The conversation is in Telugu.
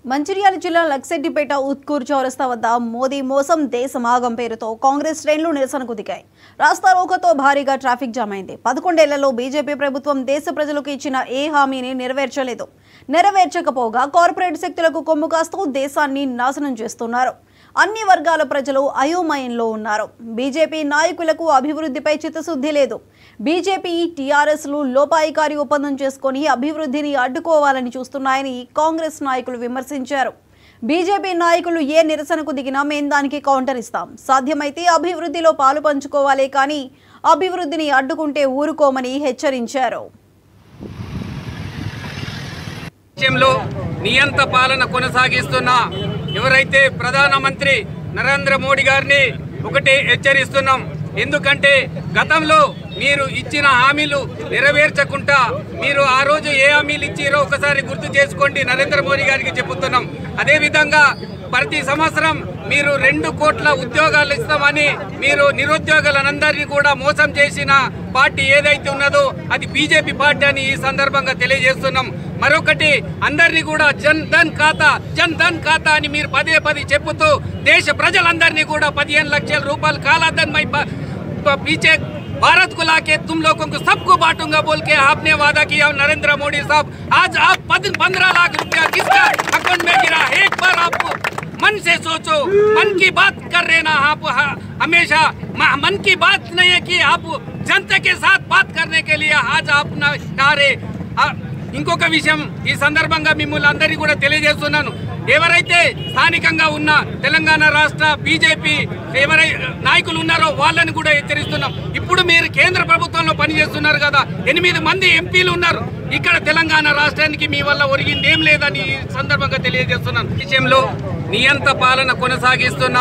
మంచిర్యాల జిల్లా లక్సెడ్డిపేట ఉత్కూర్ చౌరస్తా వద్ద మోదీ మోసం దేశమాగం పేరుతో కాంగ్రెస్ శ్రేణులు నిరసనకు దిగాయి. రాస్తారోకోతో భారీగా ట్రాఫిక్ జామ్ అయింది. 11 ఏళ్లలో బీజేపీ ప్రభుత్వం దేశ ప్రజలకు ఇచ్చిన ఏ హామీని నెరవేర్చలేదు. నెరవేర్చకపోగా కార్పొరేట్ శక్తులకు కొమ్ము కాస్తూ దేశాన్ని నాశనం చేస్తున్నారు. అన్ని వర్గాల ప్రజలు అయోమయంలో ఉన్నారు. బీజేపీ నాయకులకు అభివృద్ధిపై చిత్తశుద్ధి లేదు. బీజేపీ టీఆర్ఎస్లు లోపాయికారి ఒప్పందం చేసుకొని అభివృద్ధిని అడ్డుకోవాలని చూస్తున్నాయని కాంగ్రెస్ నాయకులు విమర్శించారు. బీజేపీ నాయకులు ఏ నిరసనకు దిగినా మేం దానికి కౌంటర్ ఇస్తాం. సాధ్యమైతే అభివృద్ధిలో పాలు పంచుకోవాలే కానీ అభివృద్ధిని అడ్డుకుంటే ఊరుకోమని హెచ్చరించారు. నియంత పాలన కొనసాగిస్తున్న ఎవరైతే ప్రధానమంత్రి నరేంద్ర మోడీ గారిని ఒకటే హెచ్చరిస్తున్నాం. ఎందుకంటే గతంలో మీరు ఇచ్చిన హామీలు నెరవేర్చకుండా మీరు ఆ రోజు ఏ హామీలు ఇచ్చిరో ఒకసారి గుర్తు చేసుకోండి నరేంద్ర మోడీ గారికి చెబుతున్నాం. అదేవిధంగా ప్రతి సంవత్సరం మీరు 2 కోట్ల ఉద్యోగాలు ఇస్తామని మీరు నిరుద్యోగులందరినీ కూడా మోసం చేసిన పార్టీ ఏదైతే ఉన్నదో అది బీజేపీ పార్టీ అని ఈ సందర్భంగా తెలియజేస్తున్నాం. మరొకటి అందరినీ కూడా జన్ ధన్ ఖాతా అని మీరు పదే చెప్పుతూ దేశ ప్రజలందరినీ కూడా 15 లక్షల రూపాయలు కాలాధన్ మై पीछे भारत को लाके तुम लोगों को सबको बांटूंगा बोल के आपने वादा किया नरेंद्र मोदी साहब. आज आप 15 लाख रुपया किसका अकाउंट में गिरा? एक बार आप मन से सोचो. मन की बात कर रहे ना आप हमेशा. मन की बात नहीं है कि आप जनता के साथ बात करने के लिए आज आप नारे. ఇంకొక విషయం ఈ సందర్భంగా మిమ్మల్ని అందరికీ కూడా తెలియజేస్తున్నాను. ఎవరైతే స్థానికంగా ఉన్న తెలంగాణ రాష్ట్ర బీజేపీ నాయకులు ఉన్నారో వాళ్ళని కూడా హెచ్చరిస్తున్నాం. ఇప్పుడు మీరు కేంద్ర ప్రభుత్వంలో పనిచేస్తున్నారు కదా, 8 మంది ఎంపీలు ఉన్నారు. ఇక్కడ తెలంగాణ రాష్ట్రానికి మీ వల్ల ఒరిగింది ఏం లేదని ఈ సందర్భంగా తెలియజేస్తున్నాను. విషయంలో నియంత పాలన కొనసాగిస్తున్న